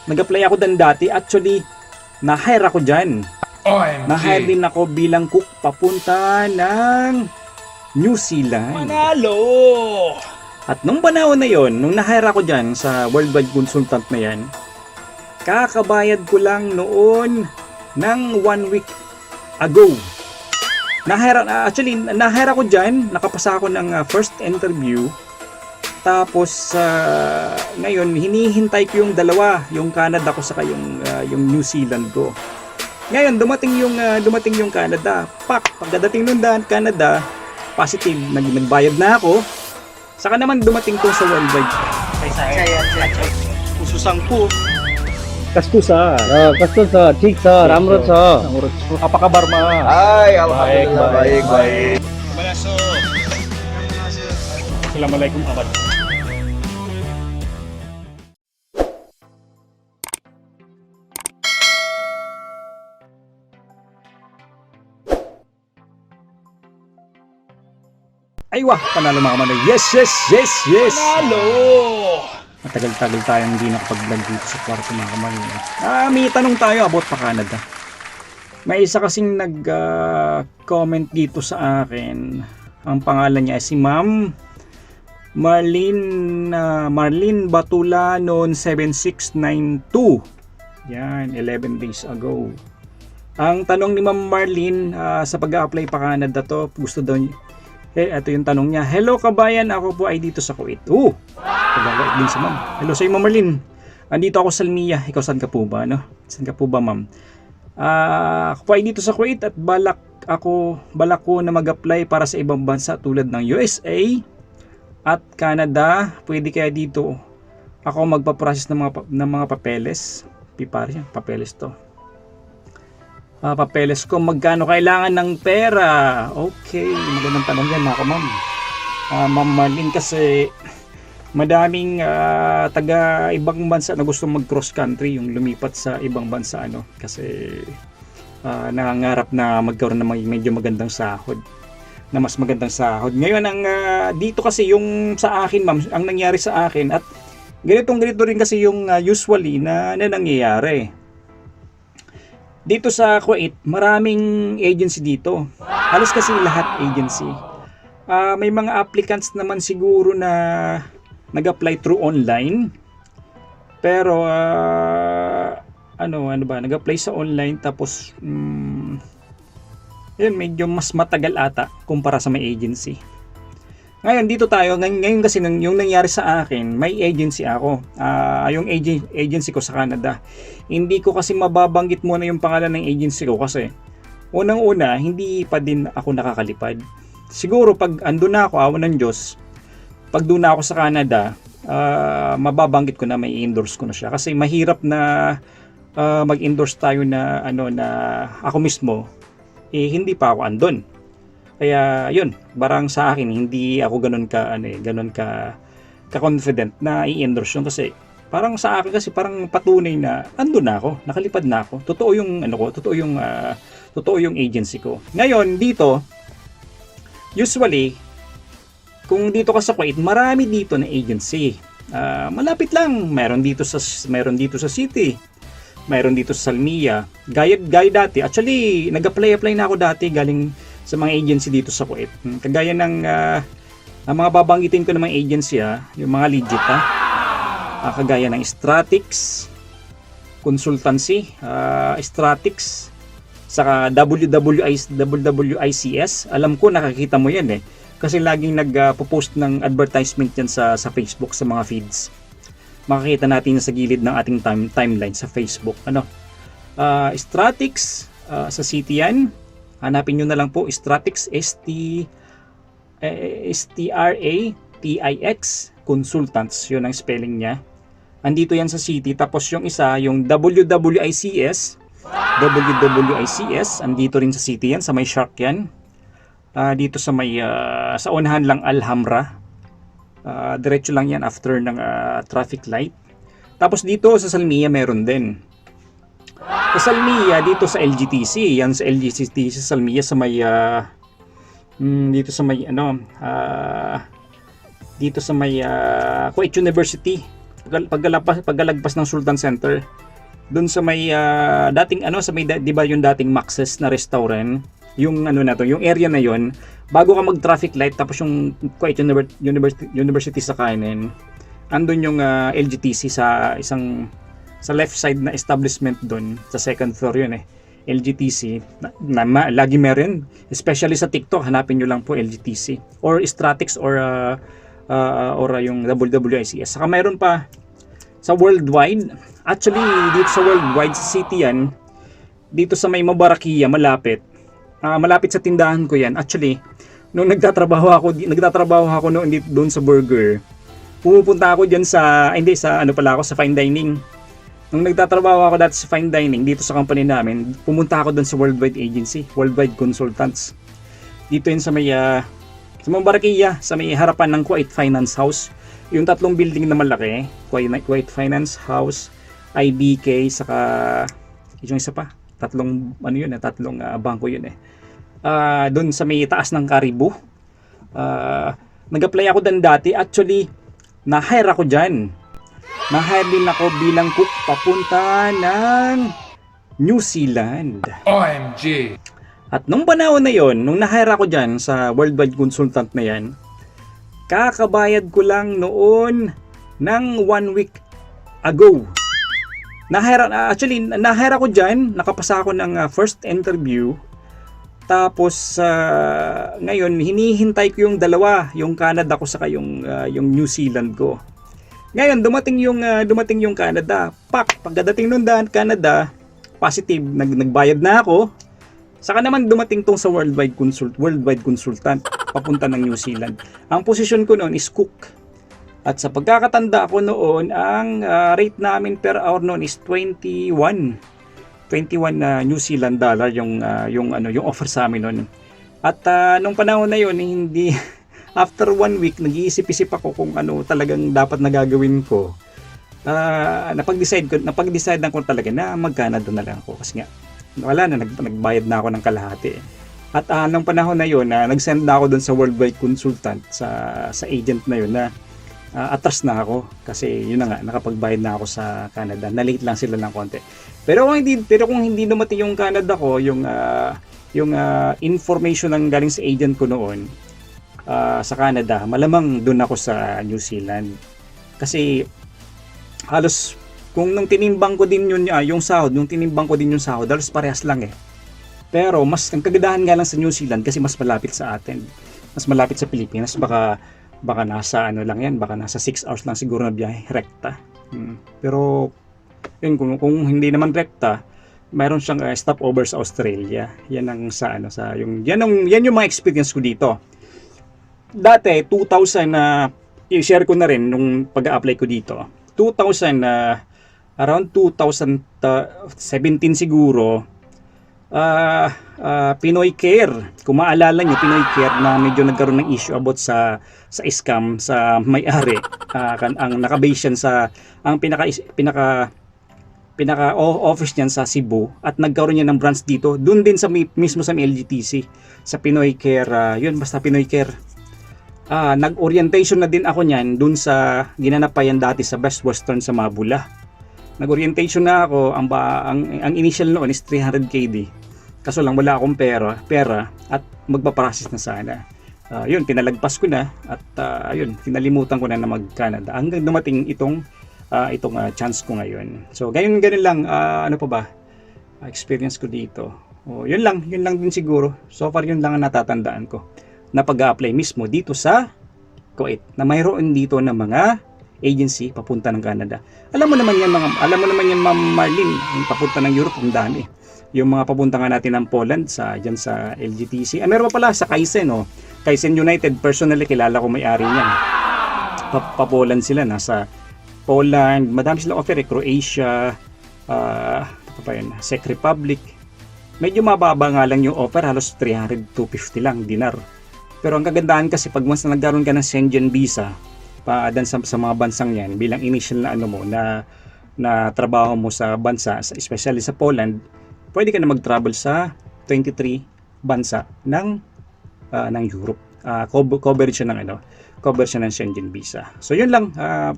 Nag-apply ako dan dati. Actually, na-hire ako dyan. OMG! Na-hire din ako bilang cook papunta ng New Zealand. Manalo! At nung panahon na yon, nung na-hire ako dyan sa worldwide consultant na yan, kakabayad ko lang noon ng 1 week ago. Na-hire ako dyan, nakapasa ako ng first interview. Tapos ngayon hinihintay ko yung dalawa, yung Canada ko saka yung New Zealand ko. Ngayon dumating yung Canada. Pagdating nun Canada, positive, nagbayad na ako. Saka naman dumating to sa worldwide. Ususangko. Kastusa. कस्तो छ ठीक छ राम्रो छ Apakah Barma? Hai, alhamdulillah baik. Malaso. Assalamualaikum abad. Aywa, panalo mga kamanoy. Yes. Manalo! Matagal-tagal tayong hindi nakapag-vlog dito sa kwarto mga kamanoy. May tanong tayo about pa Canada. May isa kasing nag-comment dito sa akin. Ang pangalan niya ay si Ma'am Marlene Batulanon 7692. Yan, 11 days ago. Ang tanong ni Ma'am Marlene sa pag-a-apply pa Canada to, gusto daw niya. Ito yung tanong niya. Hello kabayan, ako po ay dito sa Kuwait. Paglalait din si Ma'am. Hello sa iyo Ma'am Marlene. Andito ako sa Almia. Ikaw saan ka po ba? No? Saan ka po ba Ma'am? Ako po ay dito sa Kuwait at balak ko na mag-apply para sa ibang bansa tulad ng USA at Canada. Pwede kaya dito ako magpa-process ng mga papeles. Papeles to. Papeles ko, magkano kailangan ng pera? Okay, magandang tanong yan ako Ma'am. Ma'am Marlene, kasi madaming taga ibang bansa na gusto mag cross country, yung lumipat sa ibang bansa kasi nangangarap na magkaroon ng medyo magandang sahod, na mas magandang sahod. Ngayon ang dito kasi yung sa akin Ma'am, ang nangyari sa akin at ganito rin kasi yung usually na nangyayari. Dito sa Kuwait, maraming agency dito. Halos kasi lahat agency. May mga applicants naman siguro na nag-apply through online. Pero nag-apply sa online tapos yun, medyo mas matagal ata kumpara sa may agency. Ngayon dito tayo, ngayon kasi yung nangyari sa akin, may agency ako. Yung agency ko sa Canada. Hindi ko kasi mababanggit muna yung pangalan ng agency ko kasi unang-una, hindi pa din ako nakakalipad. Siguro pag andun na ako, awan ng Diyos, pag doon na ako sa Canada, mababanggit ko na, may endorse ko na siya. Kasi mahirap na mag-endorse tayo na ako mismo, hindi pa ako andun. Kaya yun, barang sa akin hindi ako ganun ka confident na i-endorse yun kasi parang sa akin kasi parang patunay na andun na ako, nakalipad na ako. Totoo yung agency ko. Ngayon dito, usually kung dito ka sa Kuwait, marami dito na agency. Malapit lang, meron dito sa city. Mayroon dito sa Salmia. Gaya dati, actually nag-apply na ako dati galing sa mga agency dito sa Kuwait. Kagaya ng mga babanggitin ko ng mga agency, yung mga legit, kagaya ng Stratix Consultancy, Stratix, saka WWICS. Alam ko nakakita mo yan kasi laging nagpo-post ng advertisement yan sa Facebook, sa mga feeds. Makikita natin sa gilid ng ating timeline sa Facebook. Stratix, sa city yan. Hanapin nyo na lang po Stratix, STRATIX Consultants, yun ang spelling niya. Andito yan sa city. Tapos yung isa, yung WWICS, andito rin sa city yan, sa may Shark yan. Dito sa may sa unahan lang Alhambra. Diretso lang yan after ng traffic light. Tapos dito sa Salmia meron din. Sa Salmia, dito sa LGTC, yan sa LGTC sa Salmia, sa may dito sa may Kuwait University pagkalagpas ng Sultan Center, doon sa may dating sa may 'di ba yung dating Max's na restaurant, yung yung area na yon, bago ka mag-traffic light tapos yung Kuwait University sa kanan, andun yung LGTC sa left side na establishment doon, sa second floor yun LGTC, lagi meron, especially sa TikTok, hanapin nyo lang po LGTC or Stratix or yung WWICS. Saka meron pa sa Worldwide, actually dito sa Worldwide City yan, dito sa may Mabarakia, malapit sa tindahan ko yan. Actually, nung nagtatrabaho ako noon dito doon sa burger, pumupunta ako diyan sa sa fine dining. Nung nagtatrabaho ako dati sa fine dining dito sa company namin, pumunta ako doon sa Worldwide Agency, Worldwide Consultants. Dito yun sa may sa Mabarakia, sa may harapan ng Kuwait Finance House. Yung tatlong building na malaki, Kuwait Finance House, IBK, saka yung isa pa, tatlong bangko yun doon sa may taas ng Caribou. Nag-apply ako doon dati. Actually, na-hire ako dyan. Na-hire din ako bilang cook papunta ng New Zealand. OMG. At nung panahon na yon, nung na-hire ako dyan sa Worldwide Consultant na yan, kakabayad ko lang noon ng 1 week ago. Na-hire ako dyan, nakapasa ako ng first interview. Tapos ngayon hinihintay ko yung dalawa, yung Canada ko saka yung New Zealand ko. Ngayon dumating yung Canada. Pagdating nun Canada, positive, nagbayad na ako. Saka naman dumating tong sa Worldwide Consultant papunta ng New Zealand. Ang posisyon ko noon is cook. At sa pagkakatanda ko noon, ang rate namin per hour noon is 21 New Zealand dollar yung offer sa amin noon. At nung panahon na yon, hindi after 1 week nag-iisip-isip ako kung ano talagang dapat na gagawin ko. Napag-decide ko talaga na mag-Canada na lang ako kasi nga wala na, nagbayad na ako ng kalahati. At nung panahon na yon, nag-send na ako doon sa Worldwide Consultant sa agent na yon na atras na ako kasi yun na nga, nakapagbayad na ako sa Canada. Na-late lang sila ng konti. Pero kung hindi dumating yung Canada ko, yung information ng galing sa agent ko noon sa Canada, malamang doon ako sa New Zealand. Kasi halos kung nung tinimbang ko din yung sahod, halos parehas lang Pero mas ang kagandahan nga lang sa New Zealand kasi mas malapit sa atin. Mas malapit sa Pilipinas, baka nasa lang yan, baka nasa 6 hours lang siguro na biyahe rekta. Pero yun, kung hindi naman rekta, mayroon siyang stopover sa Australia. Yan ang yan yung mga experience ko dito. Dati 2000 i-share ko na rin nung pag-a-apply ko dito. Around 2017 siguro, Pinoy Care. Kung maalala nyo, Pinoy Care na medyo nagkaroon ng issue about sa scam sa may-ari. Ang naka-base yan ang pinaka office niyan sa Cebu at nagkaroon niya ng branch dito. Doon din mismo sa LGTC, sa Pinoy Care. Basta Pinoy Care. Nag-orientation na din ako niyan doon sa ginanap pa yan dati sa Best Western sa Mabula. Nag-orientation na ako, ang initial noon is 300 KD. Kaso lang wala akong pera at magpa-process na sana. Pinalagpas ko na at kinalimutan ko na mag-Canada. Hanggang dumating itong chance ko ngayon. So, ganun lang, experience ko dito. Yun lang din siguro. So far yun lang ang natatandaan ko na pag-a-apply mismo dito sa Kuwait. Na mayroon dito ng mga agency papunta ng Canada. Alam mo naman yan Ma'am Marlene, yung papunta ng Europe, ang dami. Yung mga papunta nga natin ng Poland diyan sa LGTC. Meron pa pala sa Kaizen, Kaizen United, personally kilala ko may-ari niyan. Pa-Poland sila, nasa Poland, madami silang offer, Croatia, Czech Republic. Medyo mababa nga lang yung offer, halos 300-250 lang dinar. Pero ang kagandahan kasi pag once na nagkaroon ka ng Schengen visa, sa mga bansang yan, bilang initial na trabaho mo sa bansa, especially sa Poland, pwede ka na mag-travel sa 23 bansa ng Europe. Coverage siya ng cover siya ng Schengen visa. So yun lang,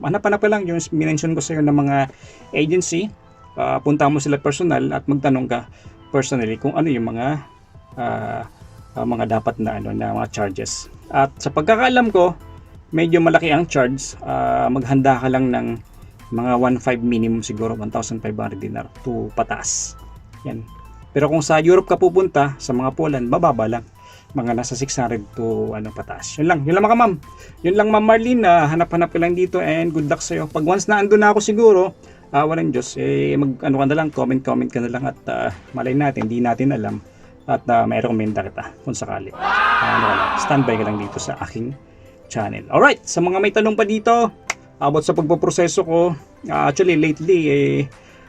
hanap-hanap pa lang yung minention ko sa iyo ng mga agency. Punta mo sila personal at magtanong ka personally kung ano yung mga dapat na mga charges. At sa pagkakaalam ko, medyo malaki ang charge. Maghanda ka lang ng mga 1.5 minimum siguro, 1,500 dinar to pataas. Yan. Pero kung sa Europe ka pupunta, sa mga Poland, bababa lang. Mga nasa 600 to pataas. Yun lang mga ma'am. Yun lang Ma'am Marlene, hanap-hanap ka lang dito and good luck sa'yo. Pag once na andun na ako siguro, walang Diyos, ka na lang, comment ka na lang at malay natin, hindi natin alam at may rekomenda kita kung sakali. Standby ka lang dito sa aking channel. Alright, sa mga may tanong pa dito, about sa pagpoproseso ko, actually lately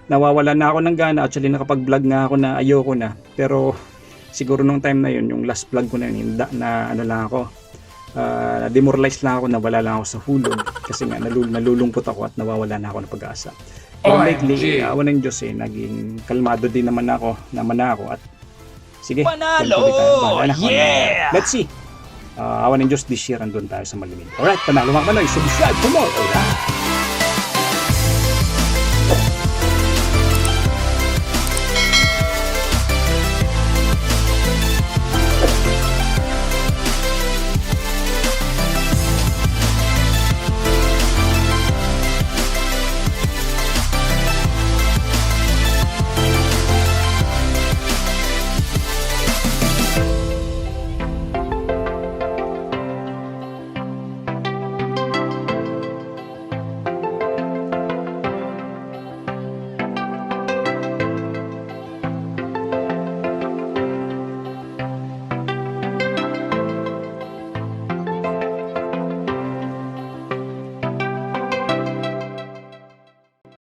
nawawala na ako ng gana. Actually nakapag-vlog nga ako na ayoko na, pero siguro nung time na yun, yung last vlog ko na yun, demoralized lang ako, nawala lang ako sa hulog kasi nga nalulungkot ako at nawawala na ako ng pag-asa. Pero lately, awan ng Diyos naging kalmado din naman ako at sige, Panalo! Yeah! Let's see. Awan ng Diyos, this year andun tayo sa malimit. Alright, panalo mga Panoy, subscribe for more. Alright.